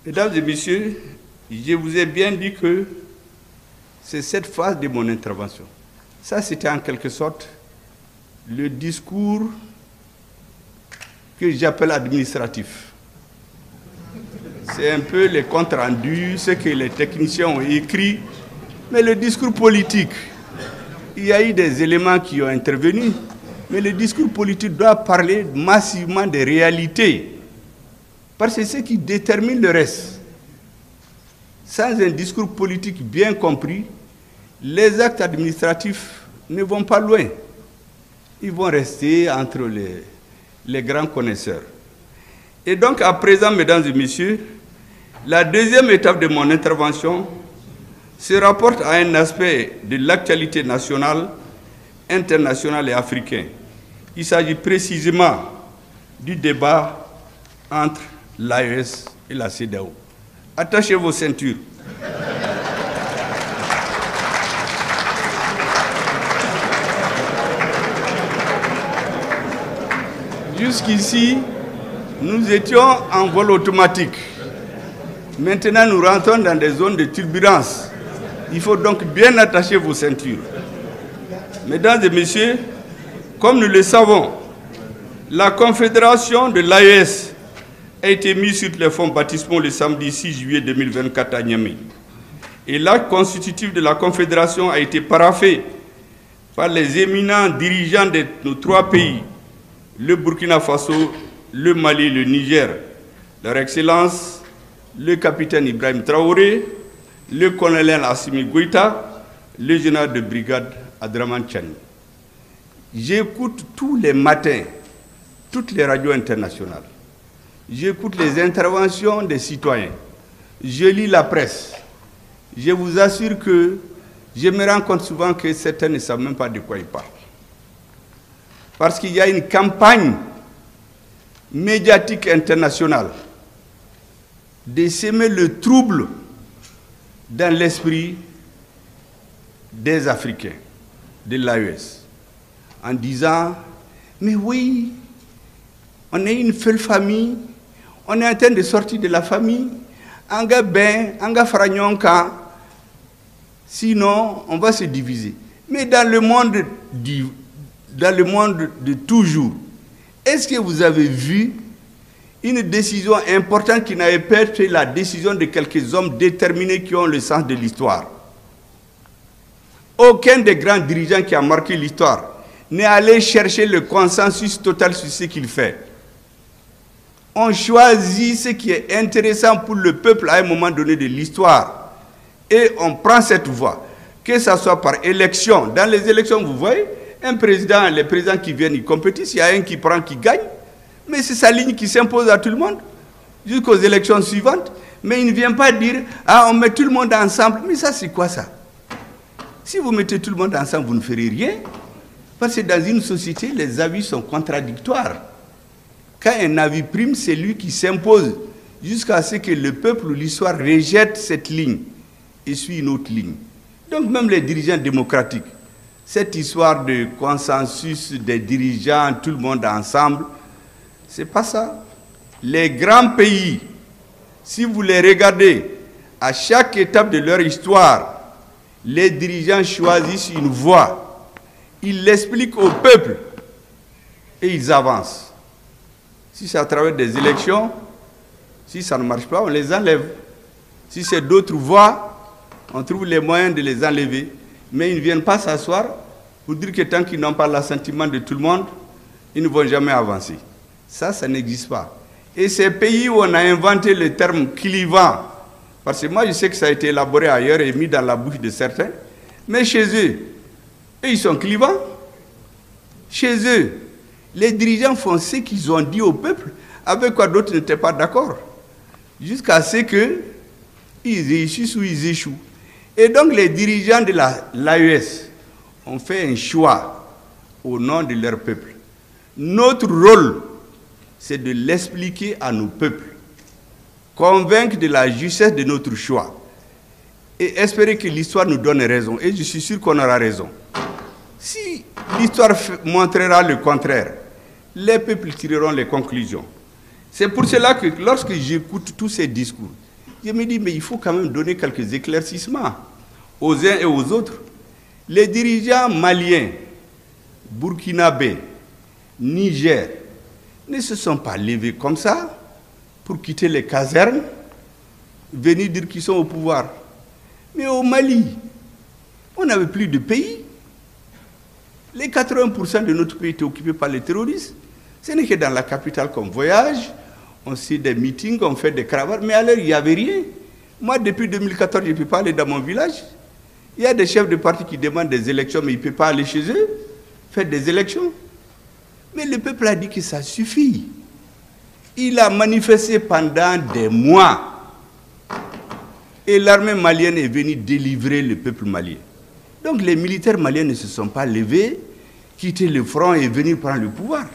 Mesdames et messieurs, je vous ai bien dit que c'est cette phase de mon intervention. Ça, c'était en quelque sorte le discours que j'appelle administratif. C'est un peu les comptes rendus, ce que les techniciens ont écrit, mais le discours politique, il y a eu des éléments qui ont intervenu, mais le discours politique doit parler massivement des réalités, parce que c'est ce qui détermine le reste. Sans un discours politique bien compris, les actes administratifs ne vont pas loin. Ils vont rester entre les grands connaisseurs. Et donc, à présent, mesdames et messieurs, la deuxième étape de mon intervention se rapporte à un aspect de l'actualité nationale, internationale et africaine. Il s'agit précisément du débat entre l'AES et la CEDEAO. Attachez vos ceintures. Jusqu'ici, nous étions en vol automatique. Maintenant, nous rentrons dans des zones de turbulence. Il faut donc bien attacher vos ceintures. Mesdames et messieurs, comme nous le savons, la confédération de l'AES a été mise sur les fonds baptismaux le samedi 6 juillet 2024 à Niamey. Et l'acte constitutif de la confédération a été paraphé par les éminents dirigeants de nos trois pays, le Burkina Faso, le Mali et le Niger, leur Excellence, le capitaine Ibrahim Traoré, le colonel Assimi Goïta, le général de brigade Abdraman Tchani. J'écoute tous les matins toutes les radios internationales. J'écoute les interventions des citoyens. Je lis la presse. Je vous assure que je me rends compte souvent que certains ne savent même pas de quoi ils parlent. Parce qu'il y a une campagne médiatique internationale de semer le trouble dans l'esprit des Africains, de l'AES, en disant « Mais oui, on est une seule famille, on est en train de sortir de la famille, anga ben, anga fragnonka, sinon on va se diviser. » Mais dans le monde de toujours, est-ce que vous avez vu une décision importante qui n'avait pas été la décision de quelques hommes déterminés qui ont le sens de l'histoire? Aucun des grands dirigeants qui a marqué l'histoire n'est allé chercher le consensus total sur ce qu'il fait. On choisit ce qui est intéressant pour le peuple à un moment donné de l'histoire. Et on prend cette voie, que ce soit par élection. Dans les élections, vous voyez, un président, les présidents qui viennent, ils compétissent, il y a un qui prend, qui gagne. Mais c'est sa ligne qui s'impose à tout le monde, jusqu'aux élections suivantes. Mais il ne vient pas dire, ah, on met tout le monde ensemble. Mais ça, c'est quoi ça? Si vous mettez tout le monde ensemble, vous ne ferez rien. Parce que dans une société, les avis sont contradictoires. Quand un avis prime, c'est lui qui s'impose jusqu'à ce que le peuple ou l'histoire rejette cette ligne et suit une autre ligne. Donc même les dirigeants démocratiques, cette histoire de consensus des dirigeants, tout le monde ensemble, c'est pas ça. Les grands pays, si vous les regardez, à chaque étape de leur histoire, les dirigeants choisissent une voie. Ils l'expliquent au peuple et ils avancent. Si c'est à travers des élections, si ça ne marche pas, on les enlève. Si c'est d'autres voies, on trouve les moyens de les enlever. Mais ils ne viennent pas s'asseoir pour dire que tant qu'ils n'ont pas l'assentiment de tout le monde, ils ne vont jamais avancer. Ça n'existe pas. Et ces pays où on a inventé le terme clivant, parce que moi je sais que ça a été élaboré ailleurs et mis dans la bouche de certains, mais chez eux, ils sont clivants. Chez eux, les dirigeants font ce qu'ils ont dit au peuple, avec quoi d'autres n'étaient pas d'accord, jusqu'à ce qu'ils réussissent ou ils échouent. Et donc les dirigeants de l'AES ont fait un choix au nom de leur peuple. Notre rôle, c'est de l'expliquer à nos peuples, convaincre de la justesse de notre choix et espérer que l'histoire nous donne raison. Et je suis sûr qu'on aura raison. Si l'histoire montrera le contraire, les peuples tireront les conclusions. C'est pour cela que lorsque j'écoute tous ces discours, Je me dis, mais il faut quand même donner quelques éclaircissements aux uns et aux autres. Les dirigeants maliens, burkinabés, Niger, ne se sont pas levés comme ça pour quitter les casernes, venir dire qu'ils sont au pouvoir. Mais au Mali, on n'avait plus de pays. Les 80% de notre pays étaient occupés par les terroristes. Ce n'est que dans la capitale qu'on voyage, on fait des meetings, on fait des cravates, mais alors il n'y avait rien. Moi, depuis 2014, je ne peux pas aller dans mon village. Il y a des chefs de parti qui demandent des élections, mais ils ne peuvent pas aller chez eux, faire des élections. Mais le peuple a dit que ça suffit. Il a manifesté pendant des mois. Et l'armée malienne est venue délivrer le peuple malien. Donc les militaires maliens ne se sont pas levés, quitté le front et venir prendre le pouvoir.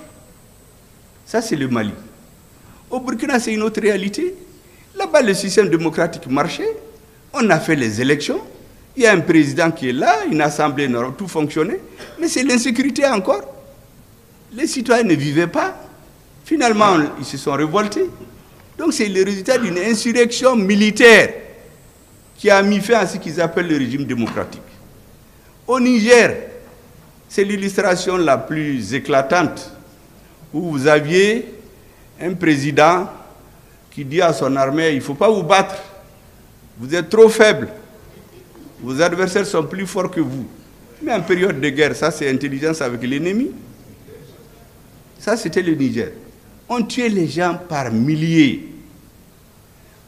Ça, c'est le Mali. Au Burkina, c'est une autre réalité. Là-bas, le système démocratique marchait. On a fait les élections. Il y a un président qui est là, une assemblée, tout fonctionnait. Mais c'est l'insécurité encore. Les citoyens ne vivaient pas. Finalement, ils se sont révoltés. Donc c'est le résultat d'une insurrection militaire qui a mis fin à ce qu'ils appellent le régime démocratique. Au Niger, c'est l'illustration la plus éclatante, où vous aviez un président qui dit à son armée, il ne faut pas vous battre, vous êtes trop faible, vos adversaires sont plus forts que vous. Mais en période de guerre, ça c'est intelligence avec l'ennemi. Ça c'était le Niger. On tuait les gens par milliers.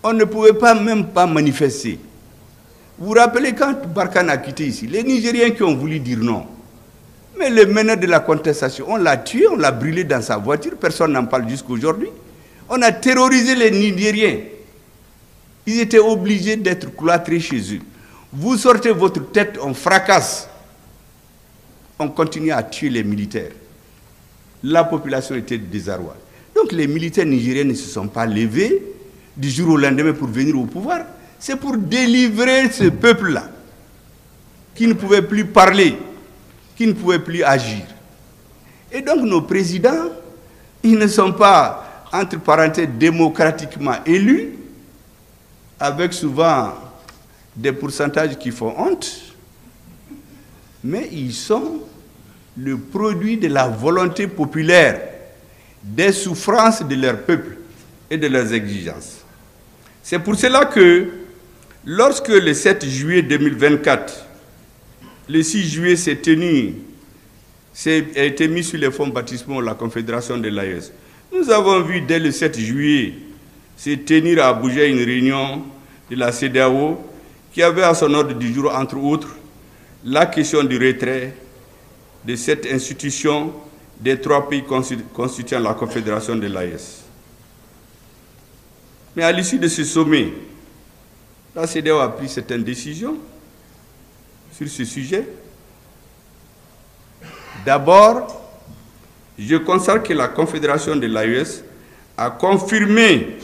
On ne pouvait pas même pas manifester. Vous vous rappelez quand Barkhane a quitté ici, les Nigériens qui ont voulu dire non. Mais le meneur de la contestation, on l'a tué, on l'a brûlé dans sa voiture, personne n'en parle jusqu'à aujourd'hui. On a terrorisé les Nigériens. Ils étaient obligés d'être cloîtrés chez eux. Vous sortez votre tête, on fracasse. On continue à tuer les militaires. La population était désarroie. Donc les militaires nigériens ne se sont pas levés du jour au lendemain pour venir au pouvoir. C'est pour délivrer ce peuple-là, qui ne pouvait plus parler, qui ne pouvait plus agir. Et donc nos présidents, ils ne sont pas, entre parenthèses, démocratiquement élus, avec souvent des pourcentages qui font honte, mais ils sont le produit de la volonté populaire, des souffrances de leur peuple et de leurs exigences. C'est pour cela que, lorsque le 7 juillet 2024, le 6 juillet a été mis sur les fonds baptismaux la Confédération de l'AES, nous avons vu dès le 7 juillet se tenir à Abuja une réunion de la CEDEAO qui avait à son ordre du jour, entre autres, la question du retrait de cette institution des 3 pays constituant la Confédération de l'AES. Mais à l'issue de ce sommet, la CEDEAO a pris certaines décisions sur ce sujet. D'abord, je constate que la Confédération de l'AES a confirmé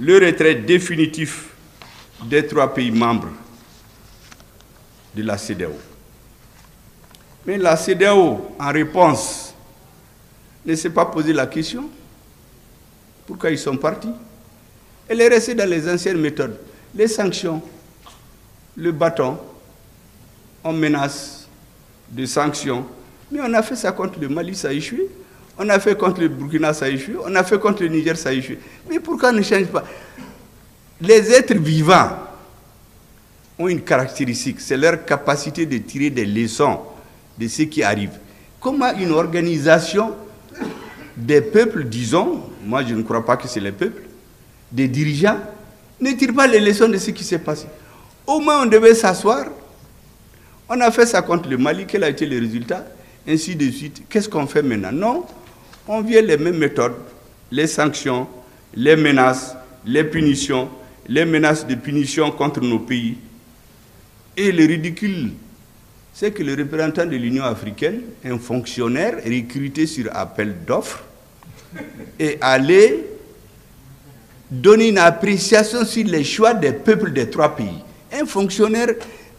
le retrait définitif des 3 pays membres de la CEDEAO. Mais la CEDEAO, en réponse, ne s'est pas posé la question. Pourquoi ils sont partis? Elle est restée dans les anciennes méthodes. Les sanctions, le bâton, on menace de sanctions. Mais on a fait ça contre le Mali, ça a échoué. On a fait contre le Burkina, ça a échoué. On a fait contre le Niger, ça a échoué. Mais pourquoi on ne change pas? Les êtres vivants ont une caractéristique, c'est leur capacité de tirer des leçons de ce qui arrive. Comment une organisation des peuples, disons, moi je ne crois pas que c'est les peuples, des dirigeants, ne tire pas les leçons de ce qui s'est passé. Au moins on devait s'asseoir. On a fait ça contre le Mali, quel a été le résultat? Ainsi de suite. Qu'est-ce qu'on fait maintenant? Non, on vient les mêmes méthodes, les sanctions, les menaces, les punitions, les menaces de punition contre nos pays. Et le ridicule, c'est que le représentant de l'Union africaine, un fonctionnaire recruté sur appel d'offres, est allé donner une appréciation sur les choix des peuples des 3 pays. Un fonctionnaire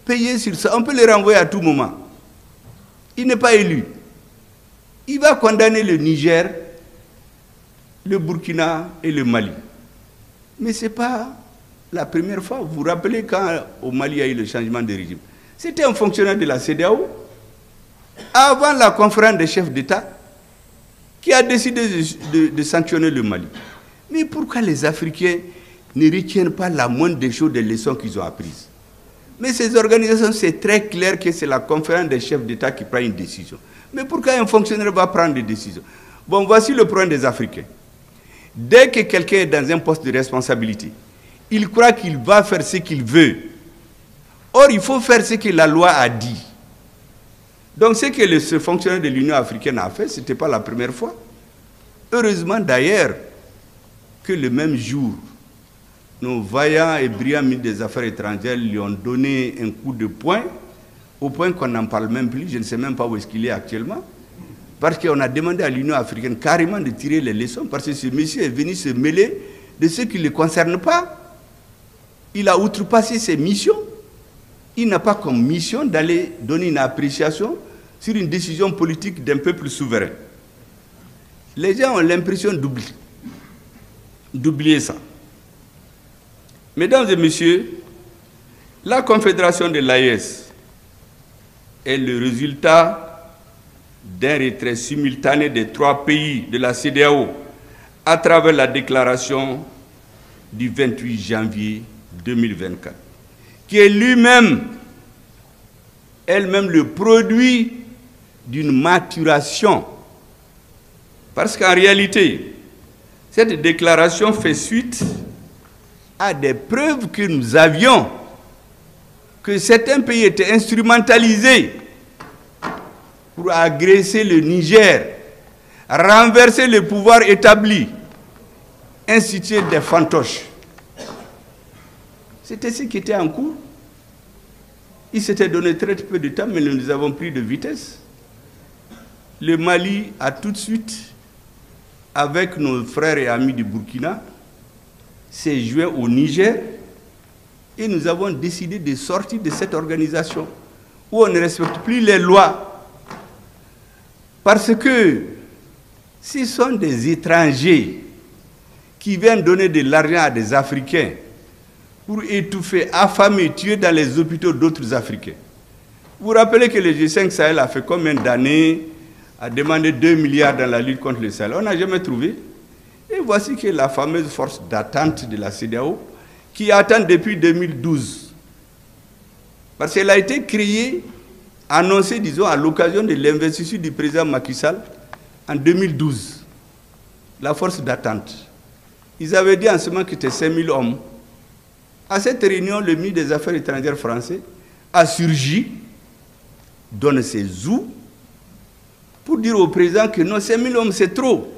payé sur ça, on peut le renvoyer à tout moment. Il n'est pas élu. Il va condamner le Niger, le Burkina et le Mali. Mais ce n'est pas la première fois, vous vous rappelez quand au Mali il y a eu le changement de régime, c'était un fonctionnaire de la CEDEAO, avant la conférence des chefs d'État, qui a décidé de sanctionner le Mali. Mais pourquoi les Africains ne retiennent pas la moindre des choses, des leçons qu'ils ont apprises? Mais ces organisations, c'est très clair que c'est la conférence des chefs d'État qui prend une décision. Mais pourquoi un fonctionnaire va prendre des décisions? Bon, voici le problème des Africains. Dès que quelqu'un est dans un poste de responsabilité, il croit qu'il va faire ce qu'il veut. Or, il faut faire ce que la loi a dit. Donc, ce que ce fonctionnaire de l'Union africaine a fait, ce n'était pas la première fois. Heureusement, d'ailleurs, que le même jour, nos vaillants et brillants ministres des Affaires étrangères lui ont donné un coup de poing, au point qu'on n'en parle même plus, je ne sais même pas où est-ce qu'il est actuellement, parce qu'on a demandé à l'Union africaine carrément de tirer les leçons, parce que ce monsieur est venu se mêler de ce qui ne le concerne pas. Il a outrepassé ses missions. Il n'a pas comme mission d'aller donner une appréciation sur une décision politique d'un peuple souverain. Les gens ont l'impression d'oublier ça. Mesdames et messieurs, la confédération de l'AES est le résultat d'un retrait simultané des 3 pays de la CEDEAO à travers la déclaration du 28 janvier 2024, qui est elle-même le produit d'une maturation. Parce qu'en réalité, cette déclaration fait suite à des preuves que nous avions que certains pays étaient instrumentalisés pour agresser le Niger, renverser le pouvoir établi, instituer des fantoches. C'était ce qui était en cours. Il s'était donné très peu de temps, mais nous avons pris de vitesse. Le Mali a tout de suite, avec nos frères et amis du Burkina, s'est joint au Niger et nous avons décidé de sortir de cette organisation où on ne respecte plus les lois. Parce que ce sont des étrangers qui viennent donner de l'argent à des Africains pour étouffer, affamer, tuer dans les hôpitaux d'autres Africains. Vous vous rappelez que le G5 Sahel a fait combien d'années à demander 2 milliards dans la lutte contre le Sahel? On n'a jamais trouvé. Et voici que la fameuse force d'attente de la CEDEAO, qui attend depuis 2012. Parce qu'elle a été créée, annoncée, disons, à l'occasion de l'investiture du président Macky Sall en 2012. La force d'attente. Ils avaient dit en ce moment que c'était 5000 hommes. À cette réunion, le ministre des Affaires étrangères français a surgi, donne ses sous, pour dire au président que non, 5000 hommes, c'est trop,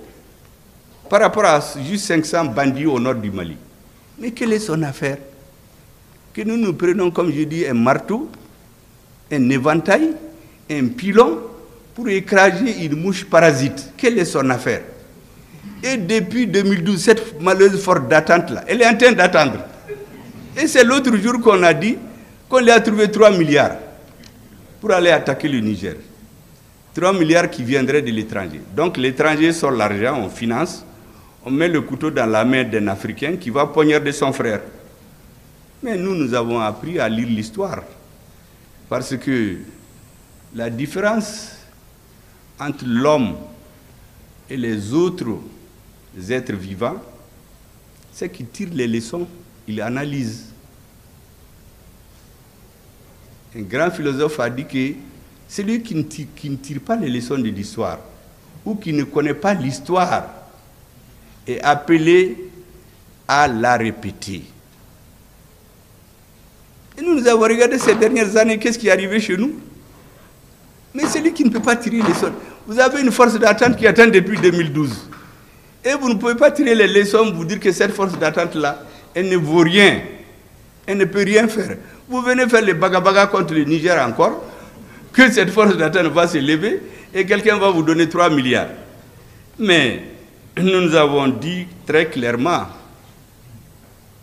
par rapport à juste 500 bandits au nord du Mali. Mais quelle est son affaire? Que nous prenons, comme je dis, un marteau, un éventail, un pilon, pour écraser une mouche parasite. Quelle est son affaire? Et depuis 2012, cette malheureuse force d'attente-là, elle est en train d'attendre. Et c'est l'autre jour qu'on a dit qu'on lui a trouvé 3 milliards pour aller attaquer le Niger. 3 milliards qui viendraient de l'étranger. Donc l'étranger sort l'argent, on finance, on met le couteau dans la main d'un Africain qui va poignarder son frère. Mais nous avons appris à lire l'histoire. Parce que la différence entre l'homme et les autres êtres vivants, c'est qu'il tire les leçons, il analyse. Un grand philosophe a dit que celui qui ne tire pas les leçons de l'histoire ou qui ne connaît pas l'histoire est appelé à la répéter. Et nous avons regardé ces dernières années, qu'est-ce qui est arrivé chez nous? Mais celui qui ne peut pas tirer les leçons, vous avez une force d'attente qui attend depuis 2012. Et vous ne pouvez pas tirer les leçons, vous dire que cette force d'attente-là, elle ne vaut rien. Elle ne peut rien faire. Vous venez faire les baga-baga contre le Niger encore, que cette force d'attente va se lever et quelqu'un va vous donner 3 milliards. Mais nous avons dit très clairement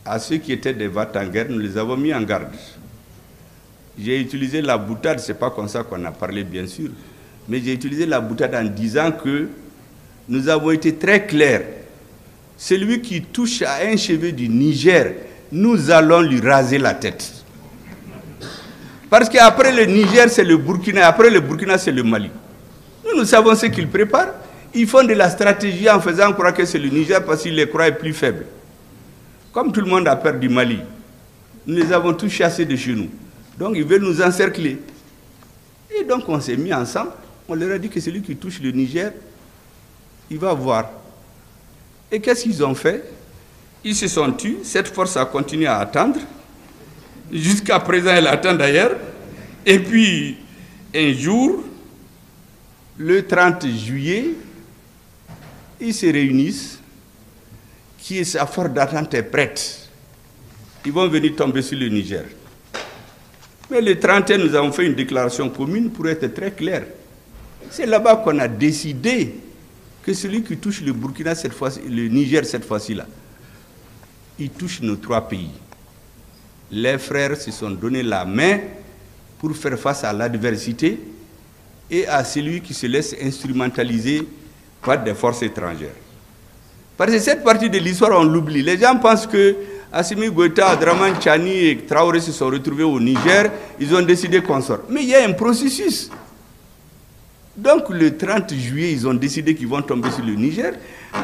à ceux qui étaient des va-t-en-guerre, nous les avons mis en garde. J'ai utilisé la boutade, ce n'est pas comme ça qu'on a parlé bien sûr, mais j'ai utilisé la boutade en disant que nous avons été très clairs. Celui qui touche à un cheveu du Niger nous allons lui raser la tête. Parce qu'après le Niger, c'est le Burkina, après le Burkina, c'est le Mali. Nous savons ce qu'ils préparent. Ils font de la stratégie en faisant croire que c'est le Niger parce qu'ils les croient plus faibles. Comme tout le monde a peur du Mali, nous les avons tous chassés de chez nous. Donc ils veulent nous encercler. Et donc on s'est mis ensemble. On leur a dit que celui qui touche le Niger, il va voir. Et qu'est-ce qu'ils ont fait? Ils se sont tus. Cette force a continué à attendre. Jusqu'à présent, elle attend d'ailleurs. Et puis, un jour, le 30 juillet, ils se réunissent, qui est sa force d'attente est prête. Ils vont venir tomber sur le Niger. Mais le 31, nous avons fait une déclaration commune pour être très clair. C'est là-bas qu'on a décidé que celui qui touche le Burkina cette fois, le Niger cette fois-ci-là, il touche nos trois pays. Les frères se sont donné la main pour faire face à l'adversité et à celui qui se laisse instrumentaliser par des forces étrangères. Parce que cette partie de l'histoire, on l'oublie. Les gens pensent que Assimi Goïta, Abdraman Tchani et Traoré se sont retrouvés au Niger, ils ont décidé qu'on sort. Mais il y a un processus. Donc le 30 juillet, ils ont décidé qu'ils vont tomber sur le Niger.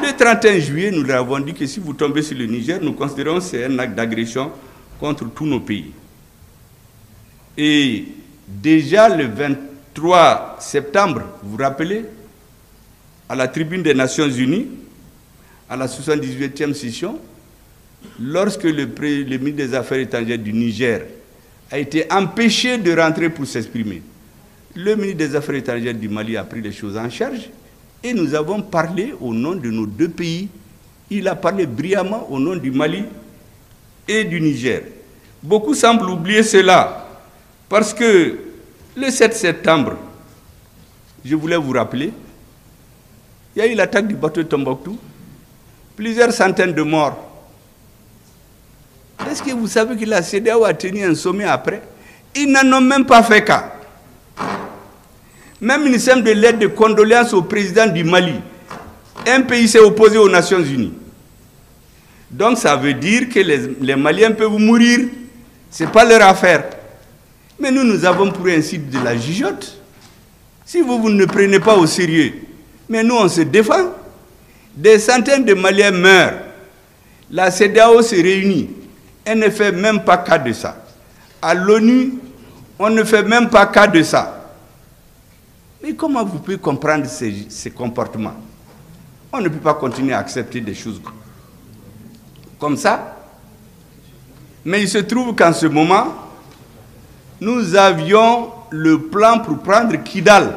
Le 31 juillet, nous leur avons dit que si vous tombez sur le Niger, nous considérons que c'est un acte d'agression contre tous nos pays. Et déjà le 23 septembre, vous vous rappelez, à la tribune des Nations Unies, à la 78e session, lorsque le ministre des Affaires étrangères du Niger a été empêché de rentrer pour s'exprimer, le ministre des Affaires étrangères du Mali a pris les choses en charge et nous avons parlé au nom de nos deux pays. Il a parlé brillamment au nom du Mali et du Niger. Beaucoup semblent oublier cela parce que le 7 septembre, je voulais vous rappeler, il y a eu l'attaque du bateau de Tombouctou, plusieurs centaines de morts. Est-ce que vous savez que la CEDEAO a tenu un sommet après? Ils n'en ont même pas fait cas. Même une simple de lettre de condoléances au président du Mali. Un pays s'est opposé aux Nations Unies. Donc ça veut dire que les Maliens peuvent mourir. Ce n'est pas leur affaire. Mais nous avons pour ainsi de la gigote. Si vous ne prenez pas au sérieux, mais nous on se défend. Des centaines de Maliens meurent. La CEDEAO se réunit. Elle ne fait même pas cas de ça. À l'ONU, on ne fait même pas cas de ça. Mais comment vous pouvez comprendre ces comportements? On ne peut pas continuer à accepter des choses comme ça. Mais il se trouve qu'en ce moment, nous avions le plan pour prendre Kidal.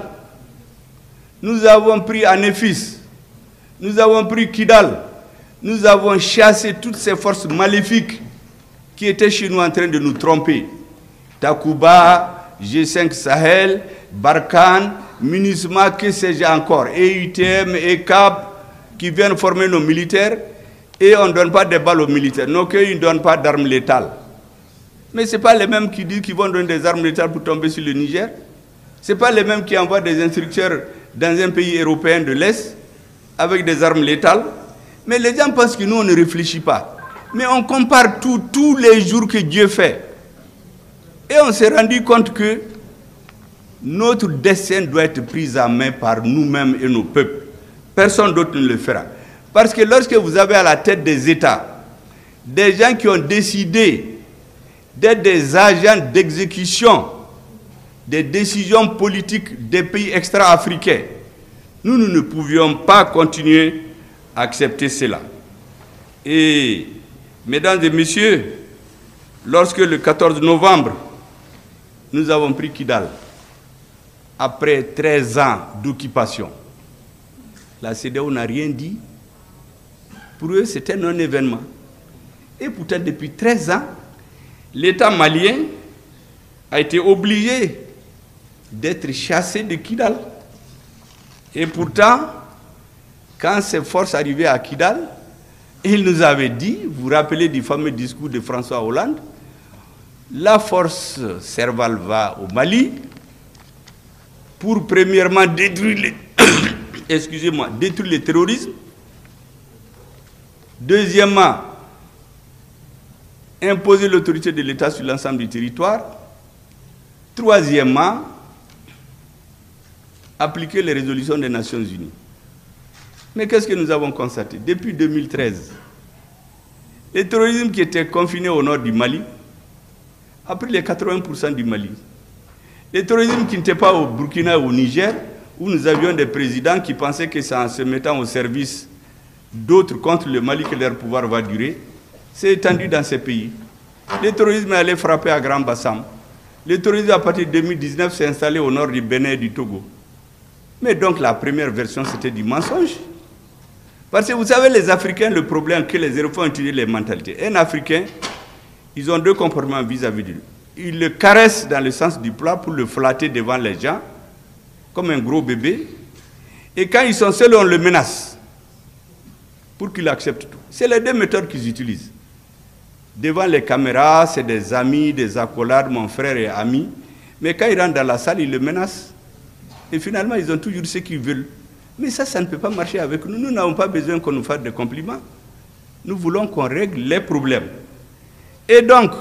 Nous avons pris Anéfis. Nous avons pris Kidal. Nous avons chassé toutes ces forces maléfiques qui étaient chez nous en train de nous tromper. Takuba, G5 Sahel, Barkhane, MINUSMA, que sais-je encore, EUTM, ECAP, qui viennent former nos militaires, et on ne donne pas des balles aux militaires. Non, qu'ils ne donnent pas d'armes létales. Mais ce n'est pas les mêmes qui disent qu'ils vont donner des armes létales pour tomber sur le Niger. Ce n'est pas les mêmes qui envoient des instructeurs dans un pays européen de l'Est avec des armes létales. Mais les gens pensent que nous, on ne réfléchit pas. Mais on compare tous les jours que Dieu fait. Et on s'est rendu compte que notre destin doit être pris en main par nous-mêmes et nos peuples. Personne d'autre ne le fera. Parce que lorsque vous avez à la tête des États des gens qui ont décidé d'être des agents d'exécution des décisions politiques des pays extra-africains, nous ne pouvions pas continuer à accepter cela. Et, mesdames et messieurs, lorsque le 14 novembre, nous avons pris Kidal, après 13 ans d'occupation, la CEDEAO n'a rien dit. Pour eux, c'était un non-événement. Et pourtant, depuis 13 ans, l'État malien a été obligé d'être chassé de Kidal. Et pourtant, quand ces forces arrivaient à Kidal, il nous avait dit, vous vous rappelez du fameux discours de François Hollande, la force Serval va au Mali pour premièrement détruire détruire le terrorisme. Deuxièmement, imposer l'autorité de l'État sur l'ensemble du territoire. Troisièmement, appliquer les résolutions des Nations Unies. Mais qu'est-ce que nous avons constaté? Depuis 2013, le terrorisme qui était confiné au nord du Mali a pris les 80% du Mali. Le terrorisme qui n'était pas au Burkina ou au Niger, où nous avions des présidents qui pensaient que c'est en se mettant au service d'autres contre le Mali que leur pouvoir va durer, s'est étendu dans ces pays. Le terrorisme est allé frapper à Grand Bassam. Le terrorisme, à partir de 2019, s'est installé au nord du Bénin et du Togo. Mais donc, la première version, c'était du mensonge. Parce que vous savez, les Africains, le problème que les Européens ont utilisé les mentalités. Un Africain, ils ont deux comportements vis-à-vis de lui. Ils le caressent dans le sens du plat pour le flatter devant les gens, comme un gros bébé. Et quand ils sont seuls, on le menace pour qu'il accepte tout. C'est les deux méthodes qu'ils utilisent. Devant les caméras, c'est des amis, des accolades, mon frère et ami. Mais quand ils rentrent dans la salle, ils le menacent. Et finalement, ils ont toujours ce qu'ils veulent. Mais ça ne peut pas marcher avec nous. Nous n'avons pas besoin qu'on nous fasse des compliments. Nous voulons qu'on règle les problèmes. Et donc,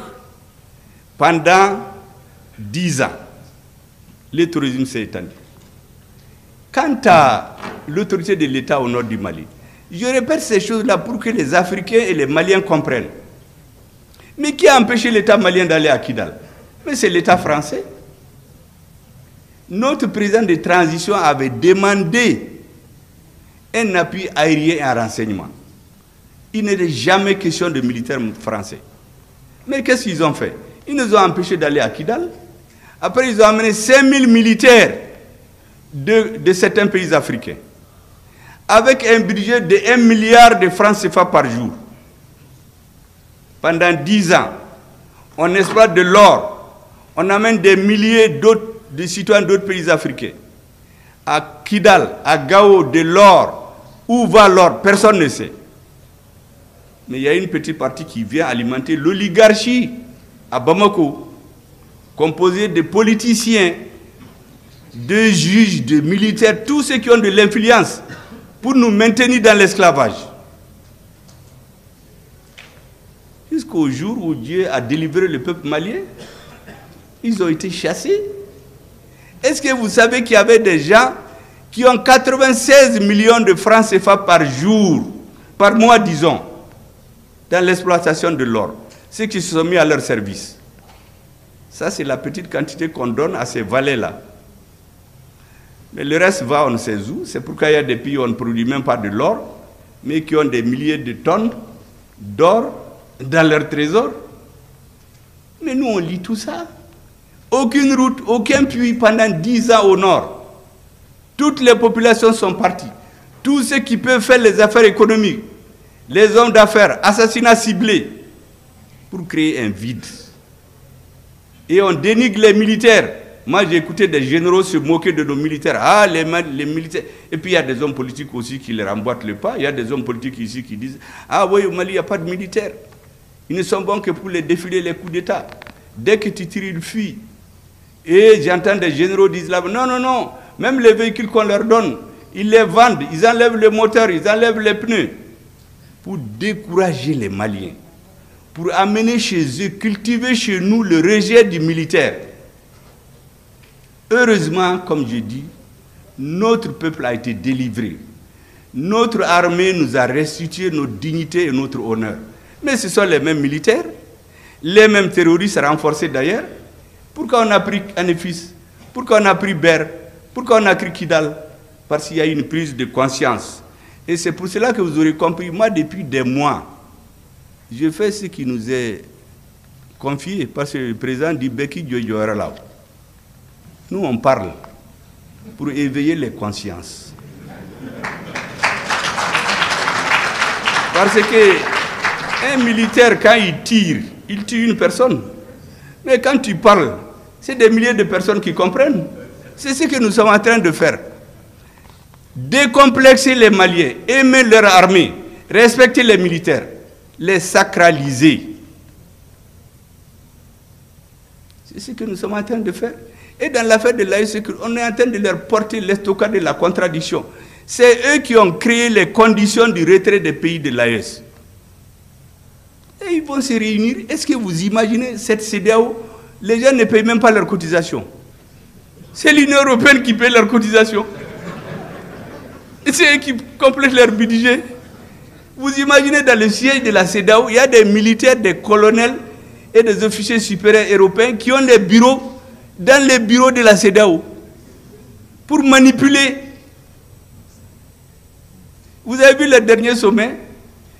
pendant 10 ans, le terrorisme s'est étendu. Quant à l'autorité de l'État au nord du Mali, je répète ces choses-là pour que les Africains et les Maliens comprennent. Mais qui a empêché l'État malien d'aller à Kidal? Mais c'est l'État français. Notre président de transition avait demandé un appui aérien et un renseignement. Il n'était jamais question de militaires français. Mais qu'est-ce qu'ils ont fait? Ils nous ont empêchés d'aller à Kidal. Après, ils ont amené 5000 militaires de certains pays africains, avec un budget de 1 milliard de francs CFA par jour. Pendant 10 ans, on exploite de l'or. On amène des milliers de citoyens d'autres pays africains. À Kidal, à Gao, de l'or. Où va l'or? Personne ne sait. Mais il y a une petite partie qui vient alimenter l'oligarchie à Bamako, composée de politiciens, de juges, de militaires, tous ceux qui ont de l'influence pour nous maintenir dans l'esclavage. Jusqu'au jour où Dieu a délivré le peuple malien, ils ont été chassés. Est-ce que vous savez qu'il y avait des gens qui ont 96 millions de francs CFA par jour, par mois disons, dans l'exploitation de l'or, ceux qui se sont mis à leur service? Ça, c'est la petite quantité qu'on donne à ces valets-là. Mais le reste va, on ne sait où. C'est pourquoi il y a des pays où on ne produit même pas de l'or, mais qui ont des milliers de tonnes d'or dans leur trésor. Mais nous, on lit tout ça. Aucune route, aucun puits pendant 10 ans au nord. Toutes les populations sont parties. Tous ceux qui peuvent faire les affaires économiques, les hommes d'affaires, assassinats ciblés, pour créer un vide. Et on dénigre les militaires. Moi, j'ai écouté des généraux se moquer de nos militaires. Ah, les militaires. Et puis, il y a des hommes politiques aussi qui les remboîtent le pas. Il y a des hommes politiques ici qui disent « Ah oui, au Mali, il n'y a pas de militaires. Ils ne sont bons que pour les défiler les coups d'État. Dès que tu tires, ils fuient. » Et j'entends des généraux dire là, non, non, non, même les véhicules qu'on leur donne, ils les vendent, ils enlèvent le moteur, ils enlèvent les pneus, pour décourager les Maliens, pour amener chez eux, cultiver chez nous le rejet du militaire. Heureusement, comme je dis, notre peuple a été délivré. Notre armée nous a restitué notre dignité et notre honneur. Mais ce sont les mêmes militaires, les mêmes terroristes renforcés d'ailleurs. Pourquoi on a pris Anefis? Pourquoi on a pris Ber? Pourquoi on a pris Kidal? Parce qu'il y a une prise de conscience. Et c'est pour cela que vous aurez compris, moi depuis des mois, je fais ce qui nous est confié, parce que le président dit Beki Dioyora là. Nous on parle pour éveiller les consciences. Parce que un militaire, quand il tire une personne. Mais quand tu parles, c'est des milliers de personnes qui comprennent. C'est ce que nous sommes en train de faire. Décomplexer les Maliens, aimer leur armée, respecter les militaires, les sacraliser. C'est ce que nous sommes en train de faire. Et dans l'affaire de l'AES, on est en train de leur porter l'estocade de la contradiction. C'est eux qui ont créé les conditions du retrait des pays de l'AES. Et ils vont se réunir. Est-ce que vous imaginez cette CEDEAO? Les gens ne payent même pas leurs cotisations. C'est l'Union européenne qui paye leurs cotisations. Et c'est eux qui complètent leur budget. Vous imaginez dans le siège de la CEDEAO, il y a des militaires, des colonels et des officiers supérieurs européens qui ont des bureaux dans les bureaux de la CEDEAO pour manipuler. Vous avez vu le dernier sommet?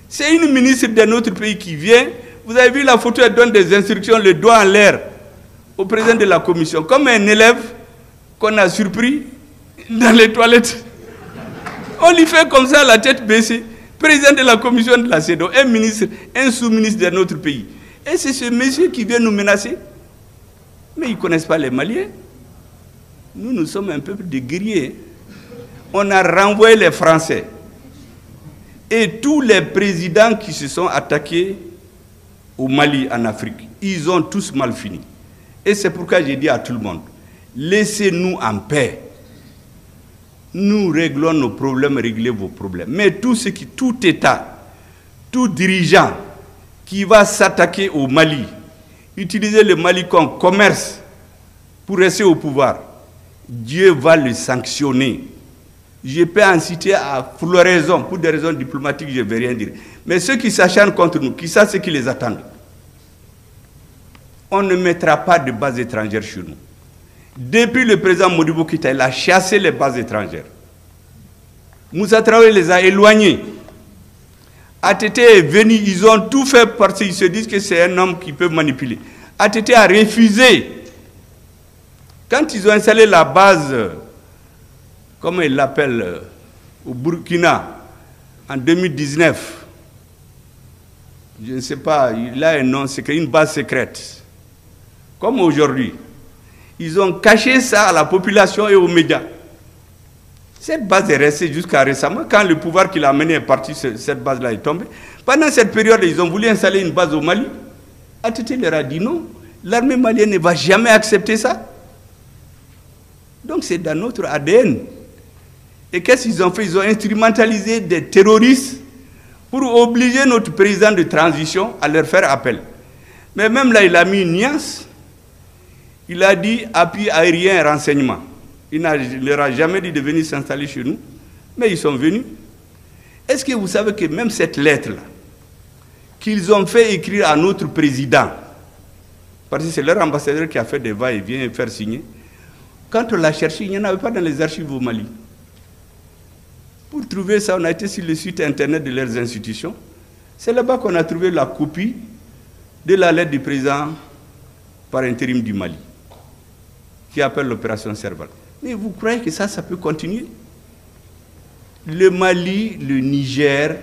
C'est une ministre d'un autre pays qui vient. Vous avez vu la photo, elle donne des instructions, le doigt en l'air au président de la commission, comme un élève qu'on a surpris dans les toilettes. On lui fait comme ça, la tête baissée. Président de la commission de la CEDEAO, un ministre, un sous-ministre d'un autre pays. Et c'est ce monsieur qui vient nous menacer. Mais ils ne connaissent pas les Maliens. Nous sommes un peuple de guerriers. On a renvoyé les Français. Et tous les présidents qui se sont attaqués au Mali, en Afrique, ils ont tous mal fini. Et c'est pourquoi j'ai dit à tout le monde, laissez-nous en paix. Nous réglons nos problèmes, réglez vos problèmes. Mais tout État, tout dirigeant qui va s'attaquer au Mali, utiliser le Mali comme commerce pour rester au pouvoir, Dieu va le sanctionner. Je peux en citer à floraison, pour des raisons diplomatiques, je ne vais rien dire. Mais ceux qui s'acharnent contre nous, qui savent ce qui les attend, on ne mettra pas de bases étrangères chez nous. Depuis le président Modibo Keïta, il a chassé les bases étrangères. Moussa Traoré les a éloignés. ATT est venu, ils ont tout fait parce qu'ils se disent que c'est un homme qui peut manipuler. ATT a refusé. Quand ils ont installé la base, comment ils l'appellent, au Burkina, en 2019, je ne sais pas, il a un nom secret, une base secrète. Comme aujourd'hui. Ils ont caché ça à la population et aux médias. Cette base est restée jusqu'à récemment. Quand le pouvoir qu'il a amené est parti, cette base-là est tombée. Pendant cette période, ils ont voulu installer une base au Mali. ATT leur a dit non. L'armée malienne ne va jamais accepter ça. Donc c'est dans notre ADN. Et qu'est-ce qu'ils ont fait? Ils ont instrumentalisé des terroristes pour obliger notre président de transition à leur faire appel. Mais même là, il a mis une nuance. Il a dit appui aérien et renseignement. Il ne leur a jamais dit de venir s'installer chez nous, mais ils sont venus. Est-ce que vous savez que même cette lettre-là, qu'ils ont fait écrire à notre président, parce que c'est leur ambassadeur qui a fait des va-et-vient et faire signer, quand on l'a cherché, il n'y en avait pas dans les archives au Mali. Pour trouver ça, on a été sur le site internet de leurs institutions. C'est là-bas qu'on a trouvé la copie de la lettre du président par intérim du Mali, qui appelle l'opération Serval. Mais vous croyez que ça peut continuer? Le Mali, le Niger,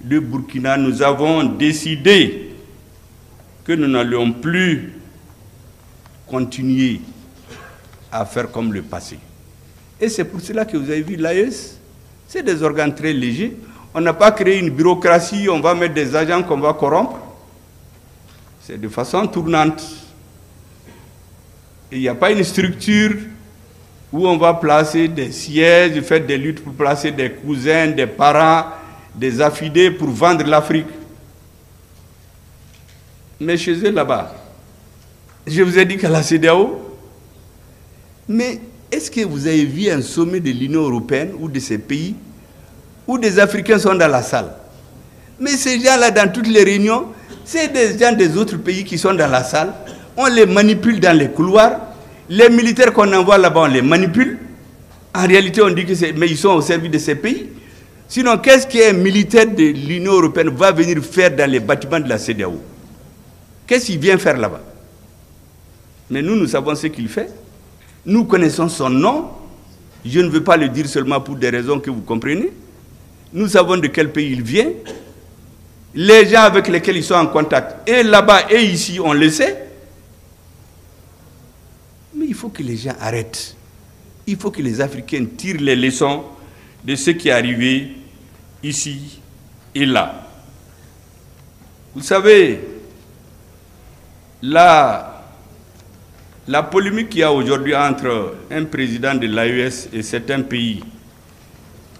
le Burkina, nous avons décidé que nous n'allions plus continuer à faire comme le passé. Et c'est pour cela que vous avez vu l'AES, c'est des organes très légers. On n'a pas créé une bureaucratie, on va mettre des agents qu'on va corrompre. C'est de façon tournante. Il n'y a pas une structure où on va placer des sièges, faire des luttes pour placer des cousins, des parents, des affidés pour vendre l'Afrique. Mais chez eux là-bas, je vous ai dit qu'à la CEDEAO, mais est-ce que vous avez vu un sommet de l'Union européenne ou de ces pays où des Africains sont dans la salle? Mais ces gens-là, dans toutes les réunions, c'est des gens des autres pays qui sont dans la salle. On les manipule dans les couloirs. Les militaires qu'on envoie là-bas, on les manipule. En réalité, on dit que c'est... Mais ils sont au service de ces pays. Sinon, qu'est-ce qu'un militaire de l'Union européenne va venir faire dans les bâtiments de la CEDEAO? Qu'est-ce qu'il vient faire là-bas? Mais nous savons ce qu'il fait. Nous connaissons son nom. Je ne veux pas le dire seulement pour des raisons que vous comprenez. Nous savons de quel pays il vient. Les gens avec lesquels ils sont en contact, et là-bas et ici, on le sait. Mais il faut que les gens arrêtent. Il faut que les Africains tirent les leçons de ce qui est arrivé ici et là. Vous savez, la polémique qu'il y a aujourd'hui entre un président de l'AES et certains pays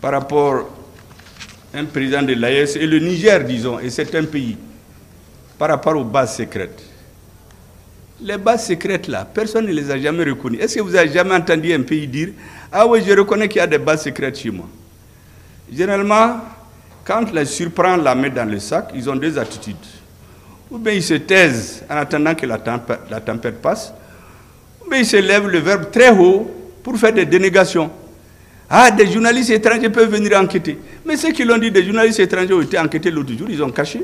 par rapport à un président de l'AES et le Niger, disons, et certains pays, par rapport aux bases secrètes. Les bases secrètes là, personne ne les a jamais reconnues. Est-ce que vous avez jamais entendu un pays dire « Ah oui, je reconnais qu'il y a des bases secrètes chez moi ». Généralement, quand les surprend la main dans le sac, ils ont deux attitudes. Ou bien ils se taisent en attendant que la tempête passe, ou bien ils se lèvent le verbe très haut pour faire des dénégations. Ah, des journalistes étrangers peuvent venir enquêter. Mais ceux qui l'ont dit, des journalistes étrangers ont été enquêtés l'autre jour, ils ont caché.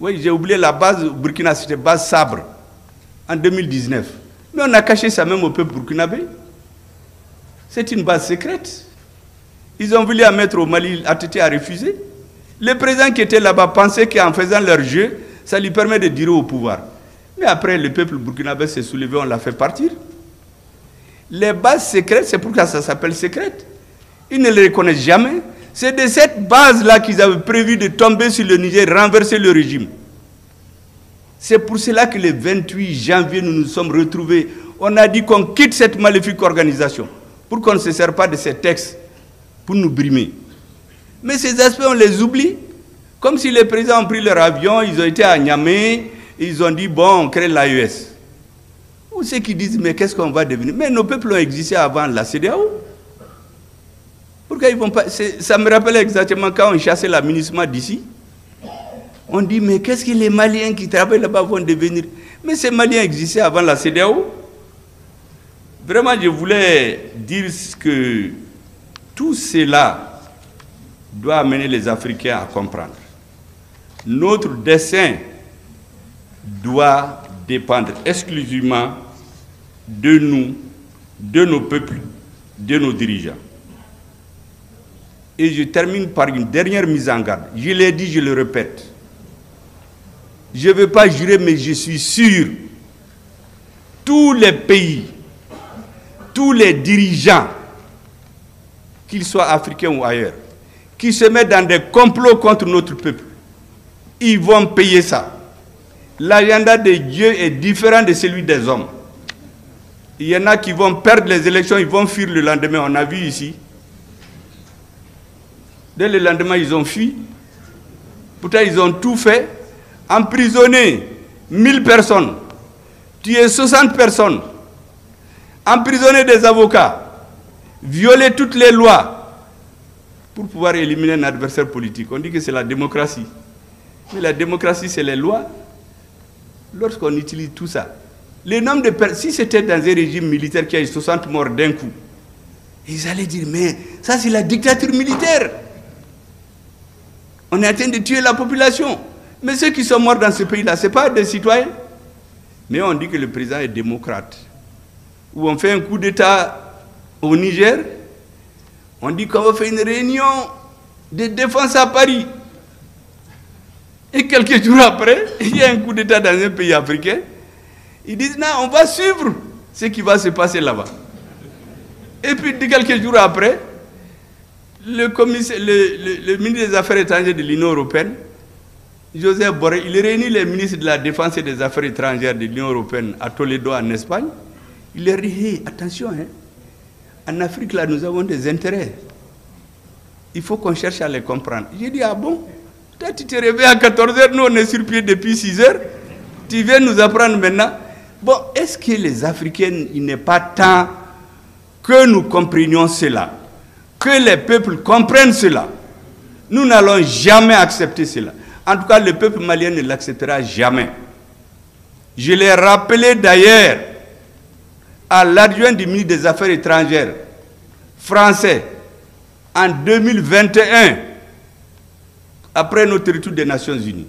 Oui, j'ai oublié la base Burkina, c'était base Sabre, en 2019. Mais on a caché ça même au peuple burkinabé. C'est une base secrète. Ils ont voulu la mettre au Mali, ATT a refusé. Le président qui était là-bas pensait qu'en faisant leur jeu, ça lui permet de durer au pouvoir. Mais après, le peuple burkinabé s'est soulevé, on l'a fait partir. Les bases secrètes, c'est pourquoi ça s'appelle secrète. Ils ne les reconnaissent jamais. C'est de cette base-là qu'ils avaient prévu de tomber sur le Niger, renverser le régime. C'est pour cela que le 28 janvier, nous nous sommes retrouvés. On a dit qu'on quitte cette maléfique organisation pour qu'on ne se serve pas de ces textes pour nous brimer. Mais ces aspects, on les oublie. Comme si les présidents ont pris leur avion, ils ont été à Niamey, ils ont dit, bon, on crée l'AES. Ou ceux qui disent, mais qu'est-ce qu'on va devenir? Mais nos peuples ont existé avant la CEDEAO. Pourquoi ils vont pas? Ça me rappelle exactement quand on chassait l'amunissement d'ici. On dit, mais qu'est-ce que les Maliens qui travaillent là-bas vont devenir? Mais ces Maliens existaient avant la CEDEAO. Vraiment, je voulais dire que tout cela doit amener les Africains à comprendre. Notre dessein doit dépendre exclusivement de nous, de nos peuples, de nos dirigeants. Et je termine par une dernière mise en garde. Je l'ai dit, je le répète. Je ne veux pas jurer, mais je suis sûr. Tous les pays, tous les dirigeants, qu'ils soient africains ou ailleurs, qui se mettent dans des complots contre notre peuple, ils vont payer ça. L'agenda de Dieu est différent de celui des hommes. Il y en a qui vont perdre les élections, ils vont fuir le lendemain. On a vu ici. Dès le lendemain, ils ont fui. Pourtant, ils ont tout fait. Emprisonner 1000 personnes, tuer 60 personnes, emprisonner des avocats, violer toutes les lois pour pouvoir éliminer un adversaire politique. On dit que c'est la démocratie. Mais la démocratie, c'est les lois. Lorsqu'on utilise tout ça, le nombre de personnes, si c'était dans un régime militaire qui a eu 60 morts d'un coup, ils allaient dire, mais ça c'est la dictature militaire. On est en train de tuer la population. Mais ceux qui sont morts dans ce pays-là, ce n'est pas des citoyens. Mais on dit que le président est démocrate. Ou on fait un coup d'État au Niger, on dit qu'on va faire une réunion de défense à Paris. Et quelques jours après, il y a un coup d'État dans un pays africain. Ils disent, non, on va suivre ce qui va se passer là-bas. Et puis, quelques jours après, le ministre des Affaires étrangères de l'Union européenne, Joseph Borrell, il réunit les ministres de la Défense et des Affaires étrangères de l'Union européenne à Toledo, en Espagne. Il leur dit, hey, attention, hein, en Afrique, là, nous avons des intérêts. Il faut qu'on cherche à les comprendre. J'ai dit, ah bon? Toi, tu te réveilles à 14h, nous, on est sur pied depuis 6h. Tu viens nous apprendre maintenant. Bon, est-ce que les Africains, il n'est pas temps que nous comprenions cela? Que les peuples comprennent cela? Nous n'allons jamais accepter cela. En tout cas, le peuple malien ne l'acceptera jamais. Je l'ai rappelé d'ailleurs à l'adjoint du ministre des Affaires étrangères français en 2021, après notre retour des Nations Unies.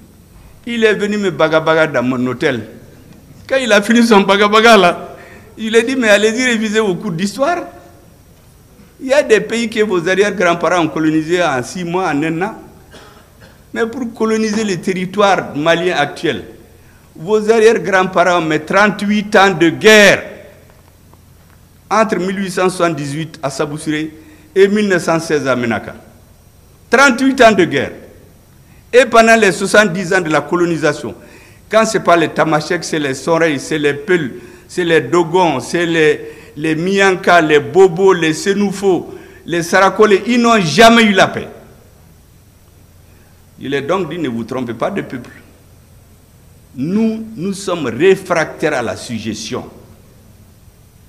Il est venu me bagabaga dans mon hôtel. Quand il a fini son bagabaga là, il a dit, mais allez-y réviser vos cours d'histoire. Il y a des pays que vos arrière-grands-parents ont colonisés en 6 mois, en 1 an. Mais pour coloniser le territoire malien actuel, vos arrière-grands-parents ont mis 38 ans de guerre entre 1878 à Saboussiré et 1916 à Menaka. 38 ans de guerre. Et pendant les 70 ans de la colonisation, quand ce n'est pas les Tamasheks, c'est les Soreilles, c'est les Peuls, c'est les Dogons, c'est les Mianka, les Bobos, les Senoufos, les Sarakolés, ils n'ont jamais eu la paix. Je lui ai donc dit, ne vous trompez pas de peuple. Nous sommes réfractaires à la suggestion.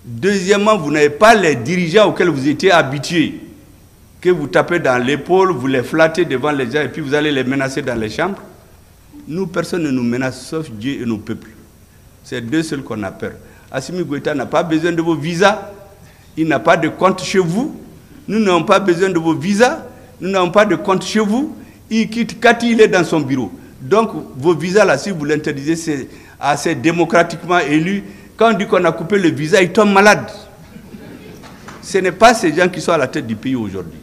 Deuxièmement, vous n'avez pas les dirigeants auxquels vous étiez habitués, que vous tapez dans l'épaule, vous les flattez devant les gens et puis vous allez les menacer dans les chambres. Nous, personne ne nous menace sauf Dieu et nos peuples. C'est deux seuls qu'on a peur. Assimi Goïta n'a pas besoin de vos visas. Il n'a pas de compte chez vous. Nous n'avons pas besoin de vos visas. Nous n'avons pas de compte chez vous. Il quitte quand il est dans son bureau. Donc, vos visas, là, si vous l'interdisez, c'est assez démocratiquement élu. Quand on dit qu'on a coupé le visa, il tombe malade. Ce n'est pas ces gens qui sont à la tête du pays aujourd'hui.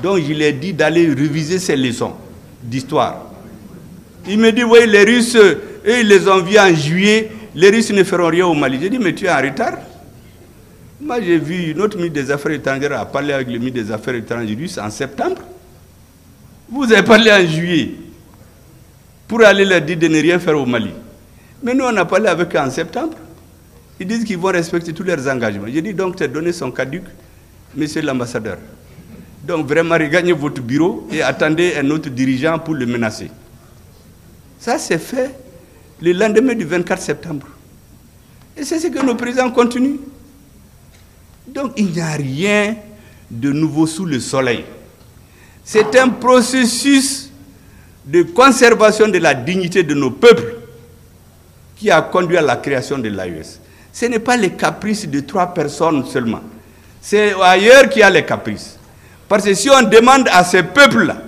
Donc, je lui ai dit d'aller réviser ces leçons d'histoire. Il me dit, oui, les Russes, eux, ils les ont vus en juillet. Les Russes ne feront rien au Mali. J'ai dit, mais tu es en retard. Moi, j'ai vu notre ministre des Affaires étrangères a parlé avec le ministre des Affaires étrangères russe en septembre. Vous avez parlé en juillet pour aller leur dire de ne rien faire au Mali. Mais nous, on a parlé avec eux en septembre. Ils disent qu'ils vont respecter tous leurs engagements. J'ai dit, donc, tu as donné son caduc, monsieur l'ambassadeur. Donc, vraiment, regagnez votre bureau et attendez un autre dirigeant pour le menacer. Ça, c'est fait le lendemain du 24 septembre. Et c'est ce que nos présidents continuent. Donc, il n'y a rien de nouveau sous le soleil. C'est un processus de conservation de la dignité de nos peuples qui a conduit à la création de l'AES. Ce n'est pas les caprices de 3 personnes seulement. C'est ailleurs qu'il y a les caprices. Parce que si on demande à ces peuples-là,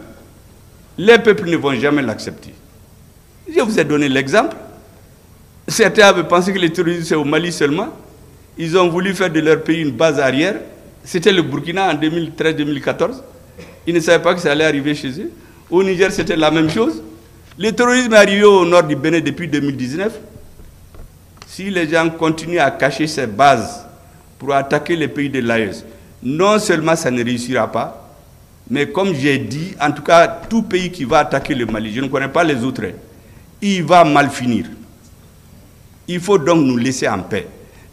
les peuples ne vont jamais l'accepter. Je vous ai donné l'exemple. Certains avaient pensé que les terroristes, c'est au Mali seulement. Ils ont voulu faire de leur pays une base arrière. C'était le Burkina en 2013-2014. Ils ne savaient pas que ça allait arriver chez eux. Au Niger, c'était la même chose. Le terrorisme est arrivé au nord du Bénin depuis 2019. Si les gens continuent à cacher ces bases pour attaquer les pays de l'AES, non seulement ça ne réussira pas, mais comme j'ai dit, en tout cas, tout pays qui va attaquer le Mali, je ne connais pas les autres, il va mal finir. Il faut donc nous laisser en paix.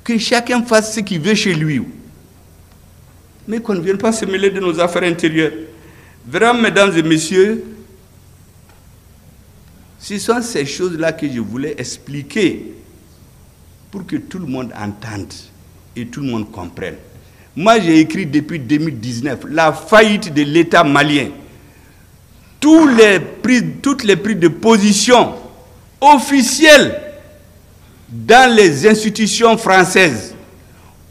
Que chacun fasse ce qu'il veut chez lui. Mais qu'on ne vienne pas se mêler de nos affaires intérieures. Vraiment, mesdames et messieurs, ce sont ces choses-là que je voulais expliquer pour que tout le monde entende et tout le monde comprenne. Moi, j'ai écrit depuis 2019 la faillite de l'État malien. Toutes les prises de position officielles dans les institutions françaises,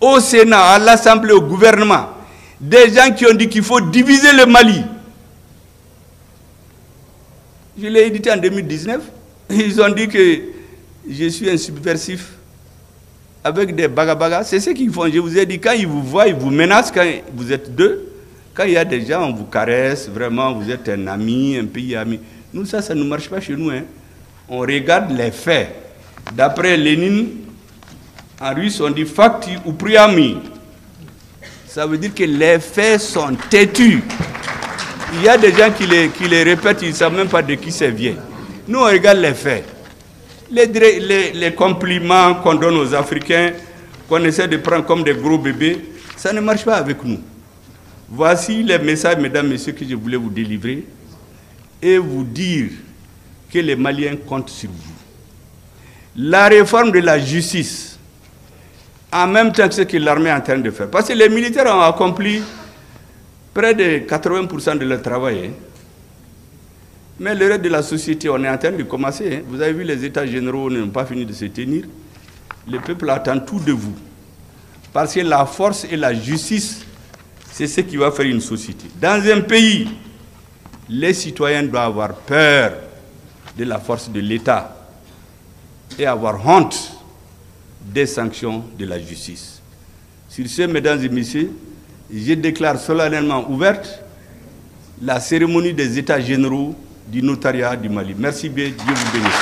au Sénat, à l'Assemblée, au gouvernement, des gens qui ont dit qu'il faut diviser le Mali. Je l'ai édité en 2019. Ils ont dit que je suis un subversif avec des bagabagas. C'est ce qu'ils font. Je vous ai dit, quand ils vous voient, ils vous menacent, quand vous êtes deux. Quand il y a des gens, on vous caresse, vraiment, vous êtes un ami, un pays ami. Nous, ça ne marche pas chez nous. Hein. On regarde les faits. D'après Lénine, en russe, on dit « fakti ou priami ». Ça veut dire que les faits sont têtus. Il y a des gens qui les répètent, ils ne savent même pas de qui ça vient. Nous, on regarde les faits. Les compliments qu'on donne aux Africains, qu'on essaie de prendre comme des gros bébés, ça ne marche pas avec nous. Voici les messages, mesdames, messieurs, que je voulais vous délivrer et vous dire que les Maliens comptent sur vous. La réforme de la justice, en même temps que ce que l'armée est en train de faire. Parce que les militaires ont accompli près de 80% de leur travail. Hein. Mais le reste de la société, on est en train de commencer. Hein. Vous avez vu, les États généraux n'ont pas fini de se tenir. Le peuple attend tout de vous. Parce que la force et la justice, c'est ce qui va faire une société. Dans un pays, les citoyens doivent avoir peur de la force de l'État et avoir honte des sanctions de la justice. Sur ce, mesdames et messieurs, je déclare solennellement ouverte la cérémonie des États généraux du notariat du Mali. Merci bien, Dieu vous bénisse.